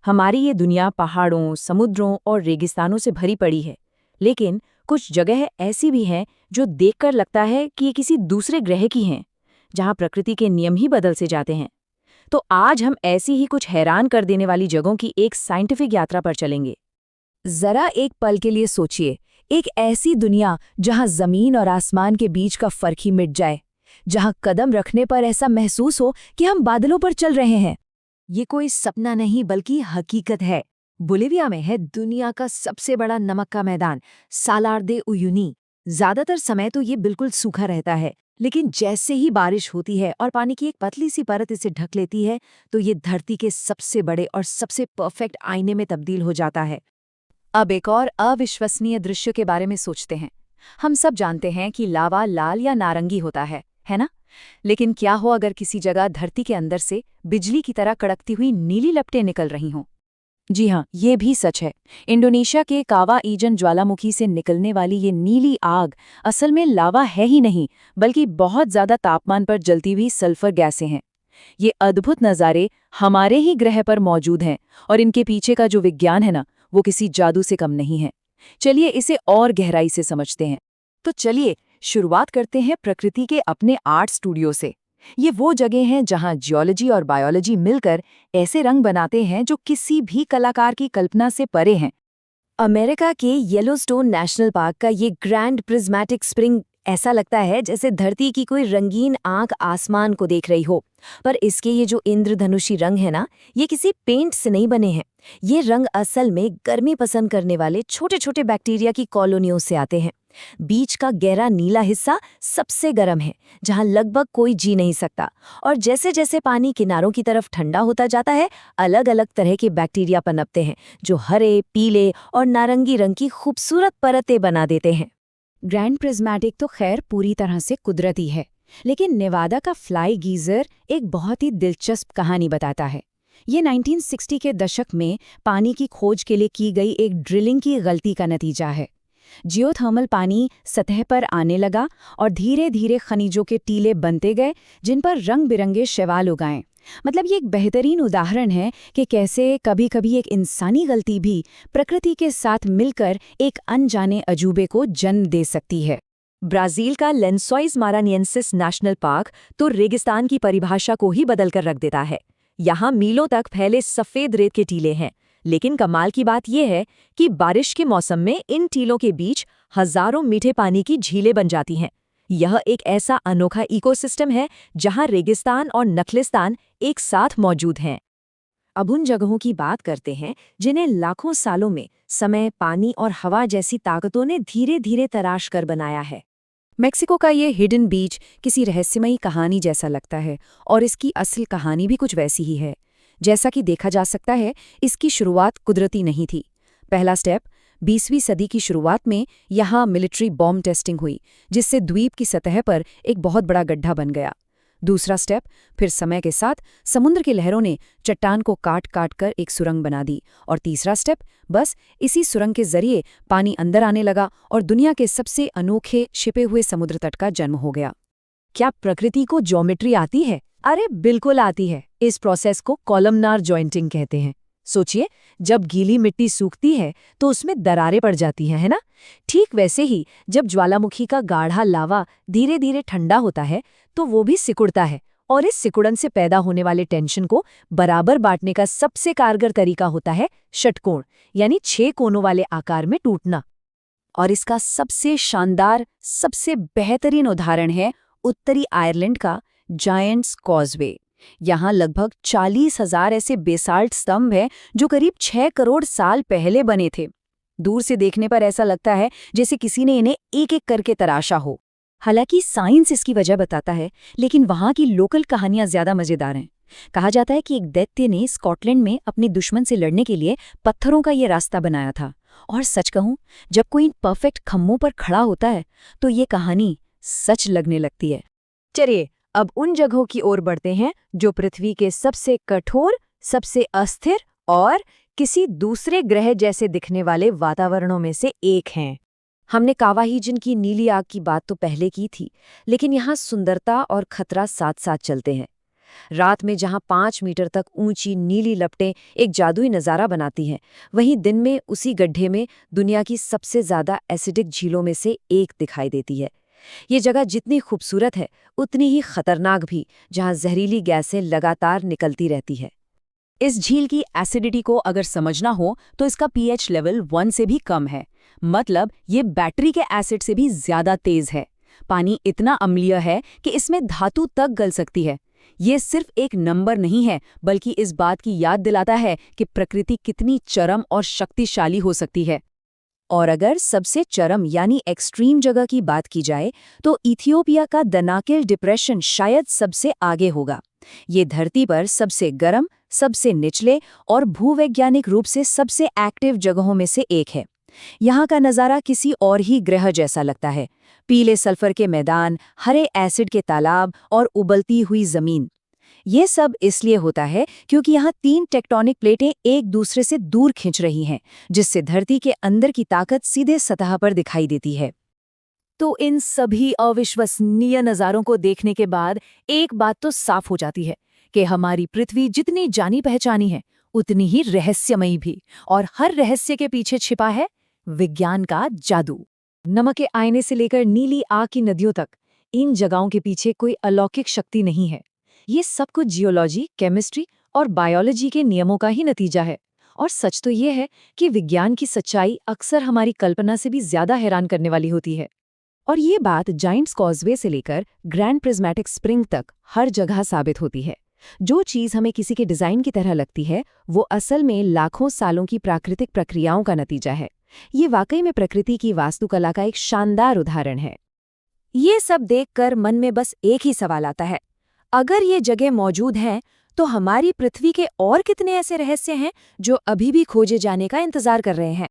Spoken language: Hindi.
हमारी ये दुनिया पहाड़ों, समुद्रों और रेगिस्तानों से भरी पड़ी है, लेकिन कुछ जगह ऐसी भी हैं जो देखकर लगता है कि ये किसी दूसरे ग्रह की हैं, जहाँ प्रकृति के नियम ही बदल से जाते हैं। तो आज हम ऐसी ही कुछ हैरान कर देने वाली जगहों की एक साइंटिफिक यात्रा पर चलेंगे। जरा एक पल के लिए सोचिए, एक ऐसी दुनिया जहां जमीन और आसमान के बीच का फर्क ही मिट जाए, जहां कदम रखने पर ऐसा महसूस हो कि हम बादलों पर चल रहे हैं। ये कोई सपना नहीं बल्कि हकीकत है। बोलिविया में है दुनिया का सबसे बड़ा नमक का मैदान, सालार दे उयुनी। ज्यादातर समय तो ये बिल्कुल सूखा रहता है, लेकिन जैसे ही बारिश होती है और पानी की एक पतली सी परत इसे ढक लेती है, तो ये धरती के सबसे बड़े और सबसे परफेक्ट आईने में तब्दील हो जाता है। अब एक और अविश्वसनीय दृश्य के बारे में सोचते हैं। हम सब जानते हैं कि लावा लाल या नारंगी होता है ना? लेकिन क्या हो अगर किसी जगह धरती के अंदर से बिजली की तरह कड़कती हुई नीली लपटें निकल रही हों? जी हाँ, ये भी सच है। इंडोनेशिया के कावा ईजन ज्वालामुखी से निकलने वाली ये नीली आग असल में लावा है ही नहीं, बल्कि बहुत ज्यादा तापमान पर जलती हुई सल्फर गैसें हैं। ये अद्भुत नज़ारे हमारे ही ग्रह पर मौजूद हैं, और इनके पीछे का जो विज्ञान है ना, वो किसी जादू से कम नहीं है। चलिए इसे और गहराई से समझते हैं। तो चलिए शुरुआत करते हैं प्रकृति के अपने आर्ट स्टूडियो से। ये वो जगह हैं जहां जियोलॉजी और बायोलॉजी मिलकर ऐसे रंग बनाते हैं जो किसी भी कलाकार की कल्पना से परे हैं। अमेरिका के येलोस्टोन नेशनल पार्क का ये ग्रैंड प्रिज्मेटिक स्प्रिंग ऐसा लगता है जैसे धरती की कोई रंगीन आंख आसमान को देख रही हो। पर इसके ये जो इंद्रधनुषी रंग है ना, ये किसी पेंट से नहीं बने हैं। ये रंग असल में गर्मी पसंद करने वाले छोटे छोटे बैक्टीरिया की कॉलोनियों से आते हैं। बीच का गहरा नीला हिस्सा सबसे गर्म है, जहां लगभग कोई जी नहीं सकता। और जैसे जैसे पानी किनारों की तरफ ठंडा होता जाता है, अलग अलग तरह के बैक्टीरिया पनपते हैं, जो हरे, पीले और नारंगी रंग की खूबसूरत परतें बना देते हैं। ग्रैंड प्रिज्मेटिक तो खैर पूरी तरह से कुदरती है, लेकिन नेवादा का फ्लाई गीजर एक बहुत ही दिलचस्प कहानी बताता है। ये 1960 के दशक में पानी की खोज के लिए की गई एक ड्रिलिंग की गलती का नतीजा है। जियोथर्मल पानी सतह पर आने लगा और धीरे धीरे खनिजों के टीले बनते गए, जिन पर रंग बिरंगे शैवाल उगाएं। मतलब ये एक बेहतरीन उदाहरण है कि कैसे कभी कभी एक इंसानी गलती भी प्रकृति के साथ मिलकर एक अनजाने अजूबे को जन्म दे सकती है। ब्राजील का लेंसोइस मारानिएंसिस नेशनल पार्क तो रेगिस्तान की परिभाषा को ही बदलकर रख देता है। यहाँ मीलों तक फैले सफ़ेद रेत के टीले हैं, लेकिन कमाल की बात यह है कि बारिश के मौसम में इन टीलों के बीच हजारों मीठे पानी की झीलें बन जाती हैं। यह एक ऐसा अनोखा इकोसिस्टम है जहां रेगिस्तान और नखलिस्तान एक साथ मौजूद हैं। अब उन जगहों की बात करते हैं जिन्हें लाखों सालों में समय, पानी और हवा जैसी ताकतों ने धीरे धीरे तराश कर बनाया है। मेक्सिको का ये हिडन बीच किसी रहस्यमयी कहानी जैसा लगता है, और इसकी असल कहानी भी कुछ वैसी ही है। जैसा कि देखा जा सकता है, इसकी शुरुआत कुदरती नहीं थी। पहला स्टेप 20वीं सदी की शुरुआत में यहाँ मिलिट्री बॉम्ब टेस्टिंग हुई, जिससे द्वीप की सतह पर एक बहुत बड़ा गड्ढा बन गया। दूसरा स्टेप, फिर समय के साथ समुद्र की लहरों ने चट्टान को काट काट कर एक सुरंग बना दी। और तीसरा स्टेप, बस इसी सुरंग के जरिए पानी अंदर आने लगा और दुनिया के सबसे अनोखे छिपे हुए समुद्र तट का जन्म हो गया। क्या प्रकृति को ज्योमेट्री आती है? अरे बिल्कुल आती है। इस प्रोसेस को कॉलमनार जॉइंटिंग कहते हैं। सोचिए, जब गीली मिट्टी सूखती है तो उसमें दरारें पड़ जाती हैं, है ना? ठीक वैसे ही जब ज्वालामुखी का गाढ़ा लावा धीरे धीरे ठंडा होता है तो वो भी सिकुड़ता है, और इस सिकुड़न से पैदा होने वाले टेंशन को बराबर बांटने का सबसे कारगर तरीका होता है षटकोण, यानी 6 कोनों वाले आकार में टूटना। और इसका सबसे शानदार, सबसे बेहतरीन उदाहरण है उत्तरी आयरलैंड का जायंट्स कॉजवे। यहाँ लगभग 40,000 ऐसे बेसाल्ट स्तंभ हैं जो करीब 6 करोड़ साल पहले बने थे। दूर से देखने पर ऐसा लगता है जैसे किसी ने इन्हें एक एक करके तराशा हो। हालांकि साइंस इसकी वजह बताता है, लेकिन वहाँ की लोकल कहानियां ज्यादा मजेदार हैं। कहा जाता है कि एक दैत्य ने स्कॉटलैंड में अपने दुश्मन से लड़ने के लिए पत्थरों का ये रास्ता बनाया था। और सच कहूं, जब कोई इन परफेक्ट खम्भों पर खड़ा होता है तो ये कहानी सच लगने लगती है। चलिए अब उन जगहों की ओर बढ़ते हैं जो पृथ्वी के सबसे कठोर, सबसे अस्थिर और किसी दूसरे ग्रह जैसे दिखने वाले वातावरणों में से एक हैं। हमने कावा ईजन की नीली आग की बात तो पहले की थी, लेकिन यहाँ सुंदरता और खतरा साथ साथ चलते हैं। रात में जहां 5 मीटर तक ऊंची नीली लपटें एक जादुई नज़ारा बनाती हैं, वहीं दिन में उसी गड्ढे में दुनिया की सबसे ज़्यादा एसिडिक झीलों में से एक दिखाई देती है। ये जगह जितनी खूबसूरत है, उतनी ही खतरनाक भी, जहां जहरीली गैसें लगातार निकलती रहती है। इस झील की एसिडिटी को अगर समझना हो तो इसका पीएच लेवल 1 से भी कम है। मतलब ये बैटरी के एसिड से भी ज्यादा तेज है। पानी इतना अम्लीय है कि इसमें धातु तक गल सकती है। ये सिर्फ एक नंबर नहीं है, बल्कि इस बात की याद दिलाता है कि प्रकृति कितनी चरम और शक्तिशाली हो सकती है। और अगर सबसे चरम यानी एक्सट्रीम जगह की बात की जाए तो इथियोपिया का दनाकिल डिप्रेशन शायद सबसे आगे होगा। ये धरती पर सबसे गर्म, सबसे निचले और भूवैज्ञानिक रूप से सबसे एक्टिव जगहों में से एक है। यहाँ का नज़ारा किसी और ही ग्रह जैसा लगता है। पीले सल्फर के मैदान, हरे एसिड के तालाब और उबलती हुई जमीन। ये सब इसलिए होता है क्योंकि यहाँ 3 टेक्टोनिक प्लेटें एक दूसरे से दूर खिंच रही हैं, जिससे धरती के अंदर की ताकत सीधे सतह पर दिखाई देती है। तो इन सभी अविश्वसनीय नज़ारों को देखने के बाद एक बात तो साफ हो जाती है कि हमारी पृथ्वी जितनी जानी पहचानी है, उतनी ही रहस्यमयी भी। और हर रहस्य के पीछे छिपा है विज्ञान का जादू। नमक के आईने से लेकर नीली आग की नदियों तक, इन जगहों के पीछे कोई अलौकिक शक्ति नहीं है। ये सब कुछ जियोलॉजी, केमिस्ट्री और बायोलॉजी के नियमों का ही नतीजा है। और सच तो ये है कि विज्ञान की सच्चाई अक्सर हमारी कल्पना से भी ज्यादा हैरान करने वाली होती है। और ये बात जाइंट्स कॉजवे से लेकर ग्रैंड प्रिज्मेटिक स्प्रिंग तक हर जगह साबित होती है। जो चीज़ हमें किसी के डिज़ाइन की तरह लगती है, वो असल में लाखों सालों की प्राकृतिक प्रक्रियाओं का नतीजा है। ये वाकई में प्रकृति की वास्तुकला का एक शानदार उदाहरण है। ये सब देखकर मन में बस एक ही सवाल आता है, अगर ये जगह मौजूद हैं, तो हमारी पृथ्वी के और कितने ऐसे रहस्य हैं जो अभी भी खोजे जाने का इंतजार कर रहे हैं।